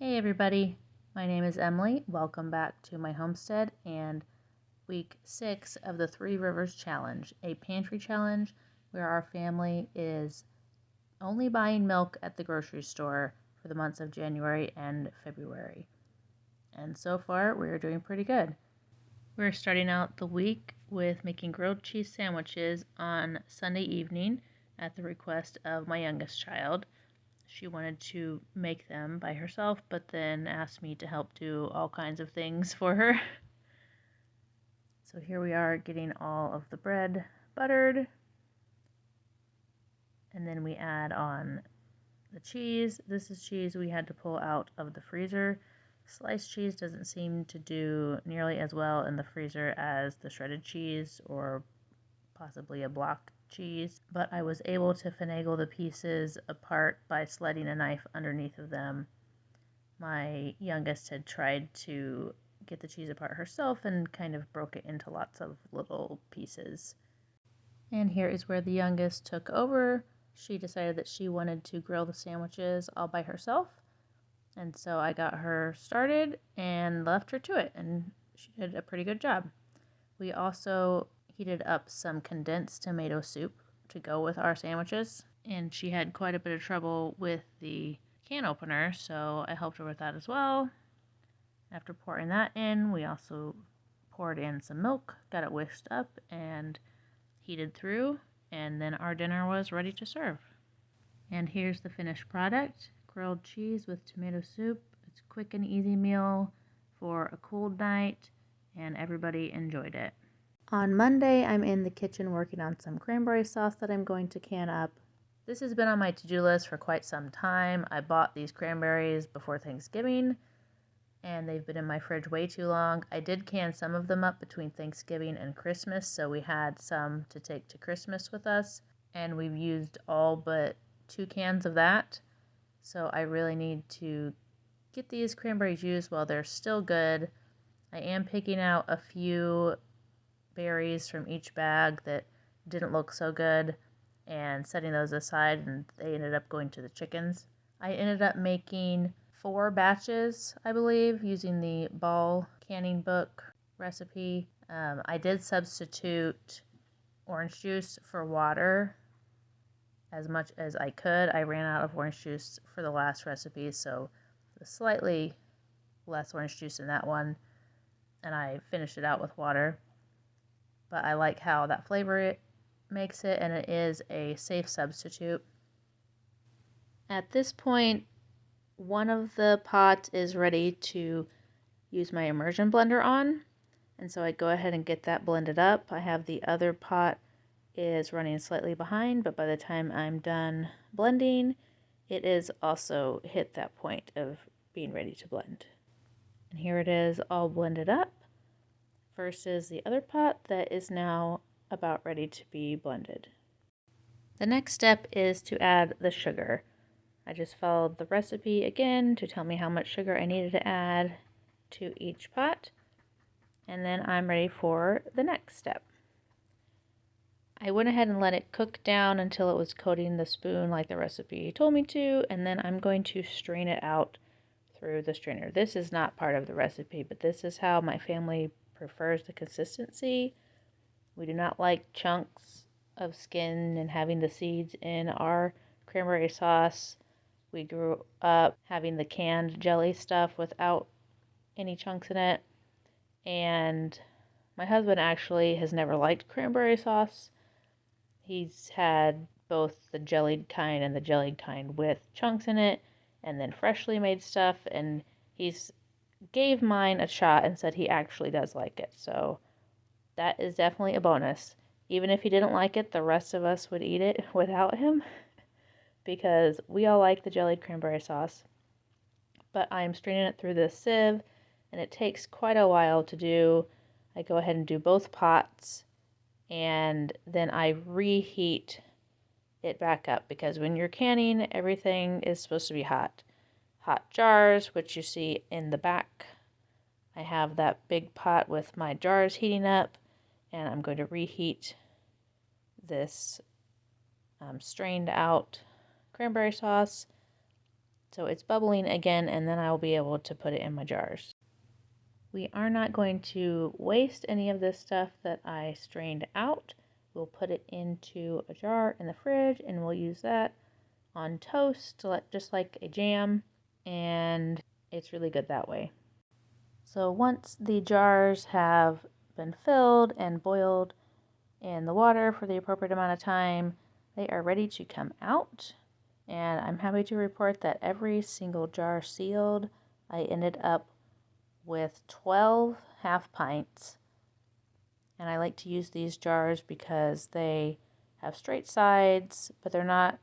Hey everybody, my name is Emily. Welcome back to my homestead and week 6 of the Three Rivers Challenge, a pantry challenge where our family is only buying milk at the grocery store for the months of January and February. And so far, we're doing pretty good. We're starting out the week with making grilled cheese sandwiches on Sunday evening at the request of my youngest child. She wanted to make them by herself, but then asked me to help do all kinds of things for her. So here we are getting all of the bread buttered. And then we add on the cheese. This is cheese we had to pull out of the freezer. Sliced cheese doesn't seem to do nearly as well in the freezer as the shredded cheese or possibly a block cheese, but I was able to finagle the pieces apart by sliding a knife underneath of them. My youngest had tried to get the cheese apart herself and kind of broke it into lots of little pieces. And here is where the youngest took over. She decided that she wanted to grill the sandwiches all by herself, and so I got her started and left her to it, and she did a pretty good job. We also heated up some condensed tomato soup to go with our sandwiches, and she had quite a bit of trouble with the can opener, so I helped her with that as well. After pouring that in, we also poured in some milk, got it whisked up and heated through, and then our dinner was ready to serve. And here's the finished product: grilled cheese with tomato soup. It's a quick and easy meal for a cold night, and everybody enjoyed it. On Monday, I'm in the kitchen working on some cranberry sauce that I'm going to can up. This has been on my to-do list for quite some time. I bought these cranberries before Thanksgiving, and they've been in my fridge way too long. I did can some of them up between Thanksgiving and Christmas, so we had some to take to Christmas with us, and we've used all but 2 cans of that. So I really need to get these cranberries used while they're still good. I am picking out a few berries from each bag that didn't look so good and setting those aside, and they ended up going to the chickens. I ended up making 4 batches, I believe, using the ball canning book recipe. I did substitute orange juice for water as much as I could. I ran out of orange juice for the last recipe, so slightly less orange juice in that one, and I finished it out with water. But I like how that flavor it makes it, and it is a safe substitute. At this point, one of the pots is ready to use my immersion blender on, and so I go ahead and get that blended up. I have the other pot is running slightly behind, but by the time I'm done blending, it is also hit that point of being ready to blend. And here it is all blended up versus the other pot that is now about ready to be blended. The next step is to add the sugar. I just followed the recipe again to tell me how much sugar I needed to add to each pot, and then I'm ready for the next step. I went ahead and let it cook down until it was coating the spoon like the recipe told me to, and then I'm going to strain it out through the strainer. This is not part of the recipe, but this is how my family prefers the consistency. We do not like chunks of skin and having the seeds in our cranberry sauce. We grew up having the canned jelly stuff without any chunks in it, and my husband actually has never liked cranberry sauce. He's had both the jellied kind and the jellied kind with chunks in it, and then freshly made stuff, and he's gave mine a shot and said he actually does like it. So that is definitely a bonus. Even if he didn't like it, the rest of us would eat it without him because we all like the jellied cranberry sauce. But I'm straining it through this sieve, and it takes quite a while to do. I go ahead and do both pots, and then I reheat it back up because when you're canning, everything is supposed to be hot. Hot jars, which you see in the back. I have that big pot with my jars heating up, and I'm going to reheat this strained out cranberry sauce. So it's bubbling again, and then I'll be able to put it in my jars. We are not going to waste any of this stuff that I strained out. We'll put it into a jar in the fridge, and we'll use that on toast, just like a jam, and it's really good that way. So once the jars have been filled and boiled in the water for the appropriate amount of time, they are ready to come out. And I'm happy to report that every single jar sealed, I ended up with 12 half pints. And I like to use these jars because they have straight sides, but they're not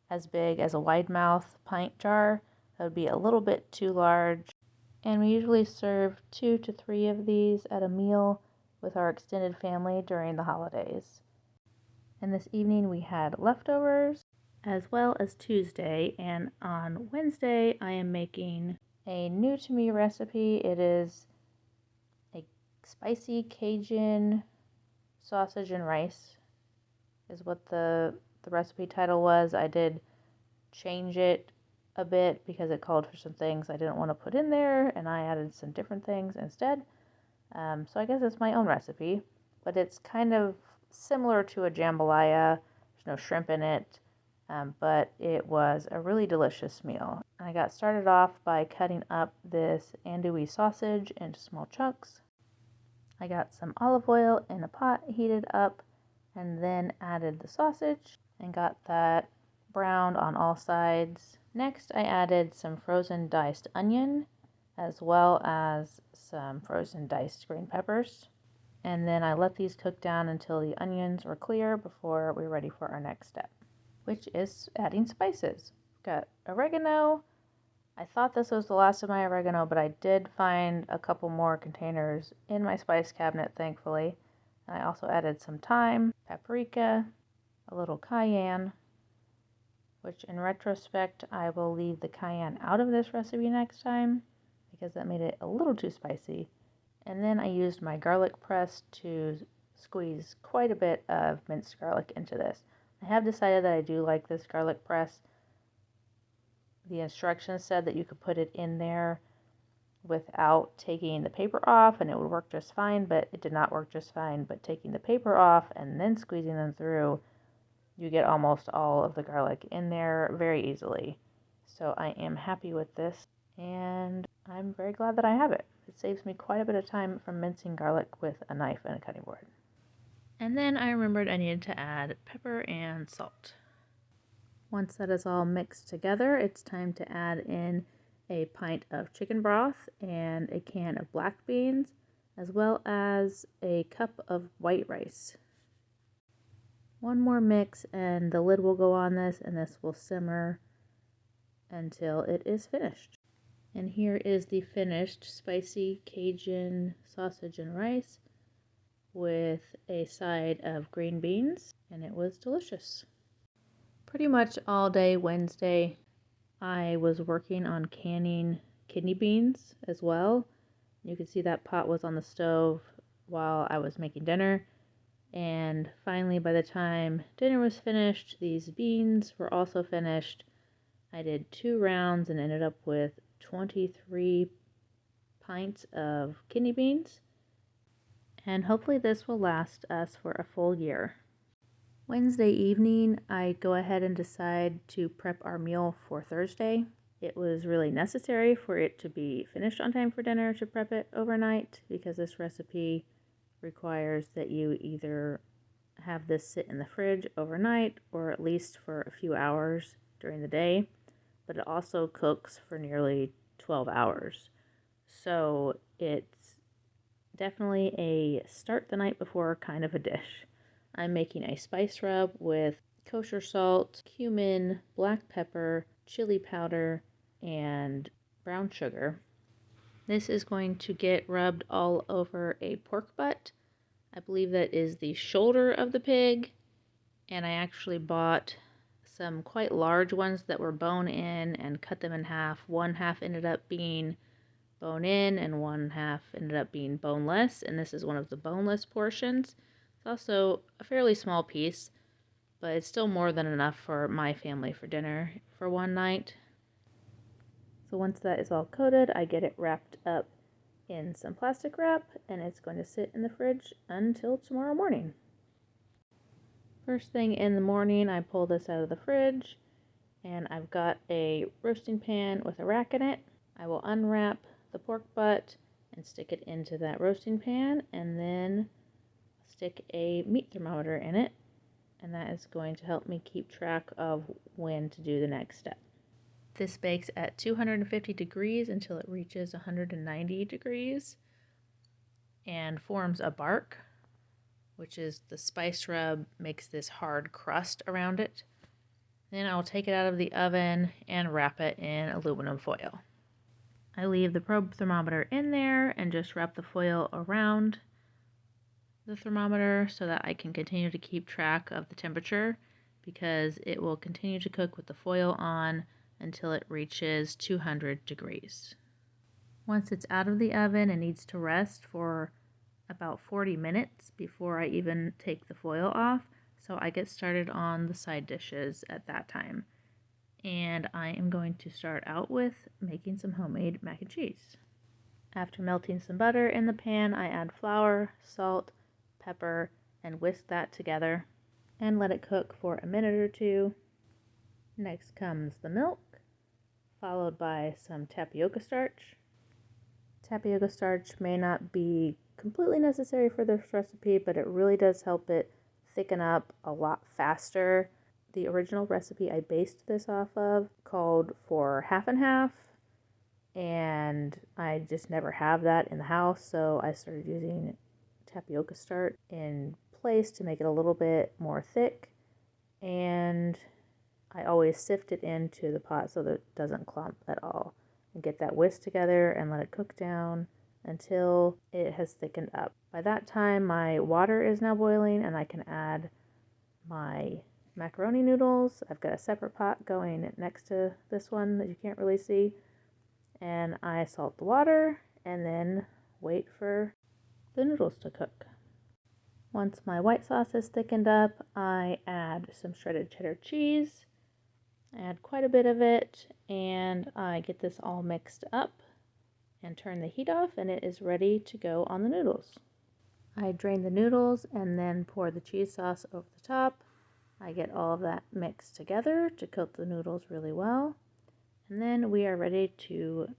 as big as a wide mouth pint jar. That would be a little bit too large. And we usually serve 2 to 3 of these at a meal with our extended family during the holidays. And this evening we had leftovers as well as Tuesday, and on Wednesday I am making a new to me recipe. It is a spicy Cajun sausage and rice is what the recipe title was. I did change it a bit because it called for some things I didn't want to put in there, and I added some different things instead. So I guess it's my own recipe, but it's kind of similar to a jambalaya. There's no shrimp in it, but it was a really delicious meal. I got started off by cutting up this andouille sausage into small chunks. I got some olive oil in a pot heated up, and then added the sausage and got that browned on all sides. Next, I added some frozen diced onion as well as some frozen diced green peppers. And then I let these cook down until the onions were clear before we're ready for our next step, which is adding spices. Got oregano. I thought this was the last of my oregano, but I did find a couple more containers in my spice cabinet, thankfully. And I also added some thyme, paprika, a little cayenne, which in retrospect, I will leave the cayenne out of this recipe next time because that made it a little too spicy. And then I used my garlic press to squeeze quite a bit of minced garlic into this. I have decided that I do like this garlic press. The instructions said that you could put it in there without taking the paper off and it would work just fine, but it did not work just fine. But taking the paper off and then squeezing them through, you get almost all of the garlic in there very easily. So I am happy with this, and I'm very glad that I have it. It saves me quite a bit of time from mincing garlic with a knife and a cutting board. And then I remembered I needed to add pepper and salt. Once that is all mixed together, it's time to add in a pint of chicken broth and a can of black beans, as well as a cup of white rice. One more mix and the lid will go on this, and this will simmer until it is finished. And here is the finished spicy Cajun sausage and rice with a side of green beans, and it was delicious. Pretty much all day Wednesday, I was working on canning kidney beans as well. You can see that pot was on the stove while I was making dinner. And finally, by the time dinner was finished, these beans were also finished. I did 2 rounds and ended up with 23 pints of kidney beans. And hopefully this will last us for a full year. Wednesday evening, I go ahead and decide to prep our meal for Thursday. It was really necessary for it to be finished on time for dinner to prep it overnight because this recipe requires that you either have this sit in the fridge overnight or at least for a few hours during the day, but it also cooks for nearly 12 hours. So it's definitely a start the night before kind of a dish. I'm making a spice rub with kosher salt, cumin, black pepper, chili powder, and brown sugar. This is going to get rubbed all over a pork butt. I believe that is the shoulder of the pig, and I actually bought some quite large ones that were bone in and cut them in half. One half ended up being bone in and one half ended up being boneless, and this is one of the boneless portions. It's also a fairly small piece, but it's still more than enough for my family for dinner for one night. So once that is all coated, I get it wrapped up in some plastic wrap, and it's going to sit in the fridge until tomorrow morning. First thing in the morning, I pull this out of the fridge, and I've got a roasting pan with a rack in it. I will unwrap the pork butt and stick it into that roasting pan, and then stick a meat thermometer in it, and that is going to help me keep track of when to do the next step. This bakes at 250 degrees until it reaches 190 degrees and forms a bark, which is the spice rub makes this hard crust around it. Then I'll take it out of the oven and wrap it in aluminum foil. I leave the probe thermometer in there and just wrap the foil around the thermometer so that I can continue to keep track of the temperature, because it will continue to cook with the foil on until it reaches 200 degrees. Once it's out of the oven, it needs to rest for about 40 minutes before I even take the foil off, so I get started on the side dishes at that time. And I am going to start out with making some homemade mac and cheese. After melting some butter in the pan, I add flour, salt, pepper, and whisk that together and let it cook for a minute or two. Next comes the milk, followed by some tapioca starch. Tapioca starch may not be completely necessary for this recipe, but it really does help it thicken up a lot faster. The original recipe I based this off of called for half and half, and I just never have that in the house, so I started using tapioca starch in place to make it a little bit more thick, and I always sift it into the pot so that it doesn't clump at all, and get that whisk together and let it cook down until it has thickened up. By that time, my water is now boiling, and I can add my macaroni noodles. I've got a separate pot going next to this one that you can't really see, and I salt the water and then wait for the noodles to cook. Once my white sauce is thickened up, I add some shredded cheddar cheese. I add quite a bit of it, and I get this all mixed up and turn the heat off, and it is ready to go on the noodles. I drain the noodles and then pour the cheese sauce over the top. I get all of that mixed together to coat the noodles really well, and then we are ready to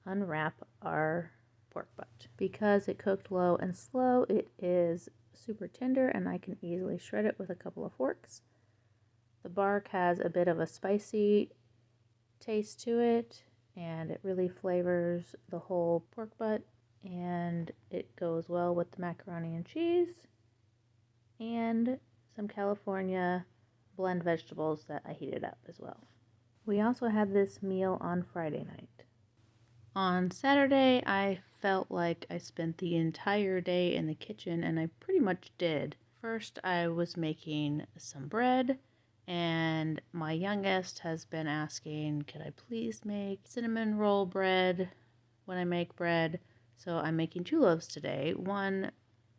unwrap our pork butt. Because it cooked low and slow, it is super tender, and I can easily shred it with a couple of forks. The bark has a bit of a spicy taste to it, and it really flavors the whole pork butt, and it goes well with the macaroni and cheese and some California blend vegetables that I heated up as well. We also had this meal on Friday night. On Saturday, I felt like I spent the entire day in the kitchen, and I pretty much did. First, I was making some bread, and my youngest has been asking, could I please make cinnamon roll bread when I make bread? So I'm making 2 loaves today, one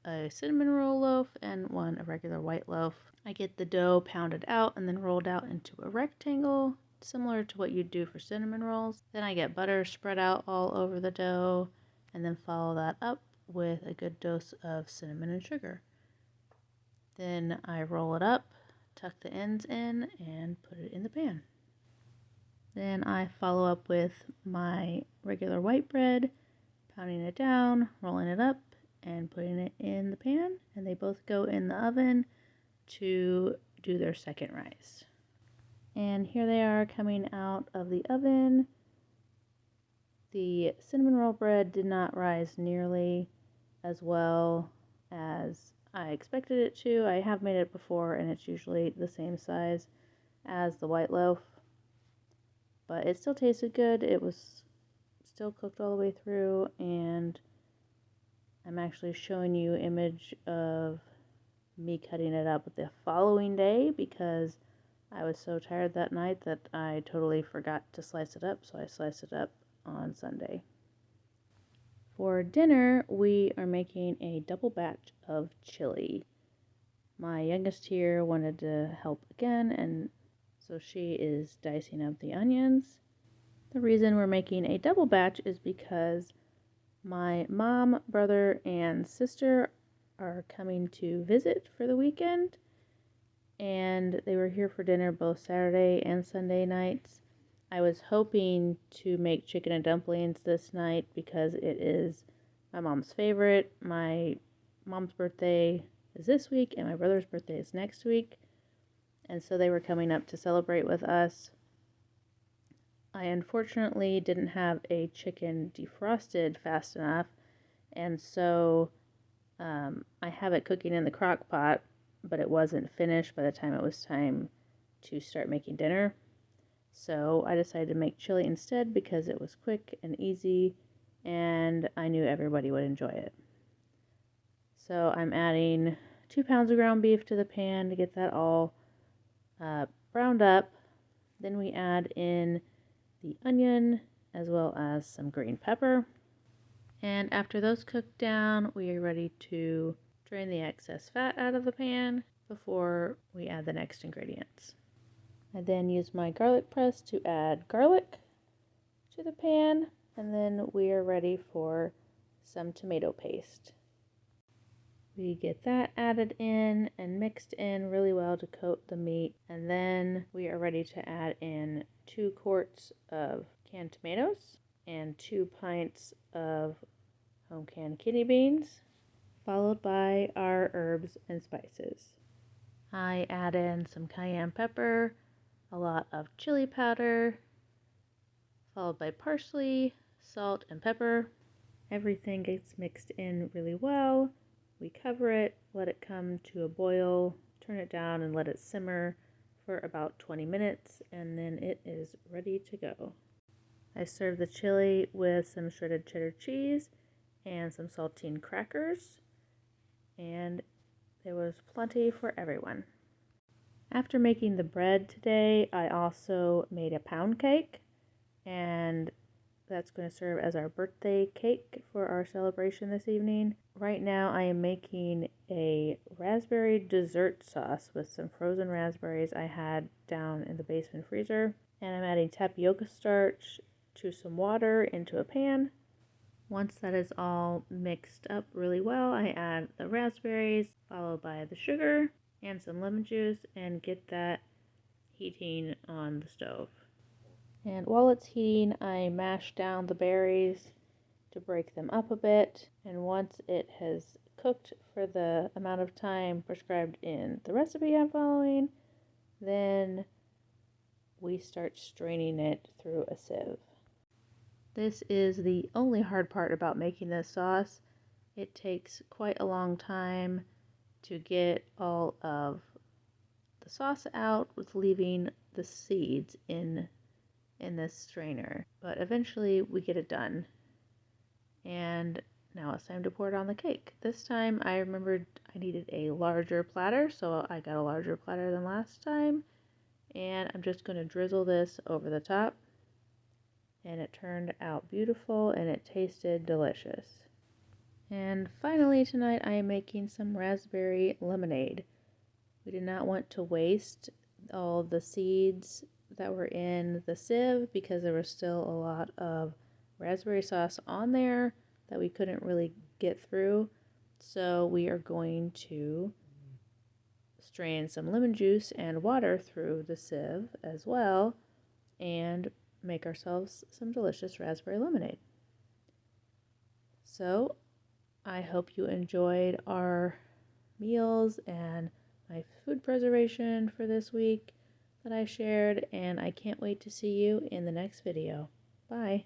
a cinnamon roll loaf and one a regular white loaf. I get the dough pounded out and then rolled out into a rectangle, similar to what you'd do for cinnamon rolls. Then I get butter spread out all over the dough, and then follow that up with a good dose of cinnamon and sugar. Then I roll it up, tuck the ends in, and put it in the pan. Then I follow up with my regular white bread, pounding it down, rolling it up, and putting it in the pan, and they both go in the oven to do their second rise. And here they are coming out of the oven. The cinnamon roll bread did not rise nearly as well as I expected it to. I have made it before, and it's usually the same size as the white loaf, but it still tasted good. It was still cooked all the way through, and I'm actually showing you an image of me cutting it up the following day because I was so tired that night that I totally forgot to slice it up, so I sliced it up on Sunday. For dinner, we are making a double batch of chili. My youngest here wanted to help again, and so she is dicing up the onions. The reason we're making a double batch is because my mom, brother, and sister are coming to visit for the weekend, and they were here for dinner both Saturday and Sunday nights. I was hoping to make chicken and dumplings this night because it is my mom's favorite. My mom's birthday is this week, and my brother's birthday is next week, and so they were coming up to celebrate with us. I unfortunately didn't have a chicken defrosted fast enough, and so I have it cooking in the crock pot, but it wasn't finished by the time it was time to start making dinner. So I decided to make chili instead because it was quick and easy, and I knew everybody would enjoy it. So I'm adding 2 pounds of ground beef to the pan to get that all browned up. Then we add in the onion as well as some green pepper. And after those cook down, we are ready to drain the excess fat out of the pan before we add the next ingredients. I then use my garlic press to add garlic to the pan, and then we are ready for some tomato paste. We get that added in and mixed in really well to coat the meat, and then we are ready to add in 2 quarts of canned tomatoes and 2 pints of home canned kidney beans, followed by our herbs and spices. I add in some cayenne pepper, a lot of chili powder, followed by parsley, salt, and pepper. Everything gets mixed in really well. We cover it, let it come to a boil, turn it down, and let it simmer for about 20 minutes, and then it is ready to go. I serve the chili with some shredded cheddar cheese and some saltine crackers, and there was plenty for everyone. After making the bread today, I also made a pound cake, and that's going to serve as our birthday cake for our celebration this evening. Right now I am making a raspberry dessert sauce with some frozen raspberries I had down in the basement freezer. And I'm adding tapioca starch to some water into a pan. Once that is all mixed up really well, I add the raspberries, followed by the sugar and some lemon juice, and get that heating on the stove. And while it's heating, I mash down the berries to break them up a bit. And once it has cooked for the amount of time prescribed in the recipe I'm following, then we start straining it through a sieve. This is the only hard part about making this sauce. It takes quite a long time to get all of the sauce out with leaving the seeds in this strainer, but eventually we get it done. And now it's time to pour it on the cake. This time I remembered I needed a larger platter, so I got a larger platter than last time, and I'm just going to drizzle this over the top, and it turned out beautiful and it tasted delicious. And finally tonight I am making some raspberry lemonade. We did not want to waste all the seeds that were in the sieve because there was still a lot of raspberry sauce on there that we couldn't really get through. So we are going to strain some lemon juice and water through the sieve as well and make ourselves some delicious raspberry lemonade. So I hope you enjoyed our meals and my food preservation for this week that I shared, and I can't wait to see you in the next video. Bye.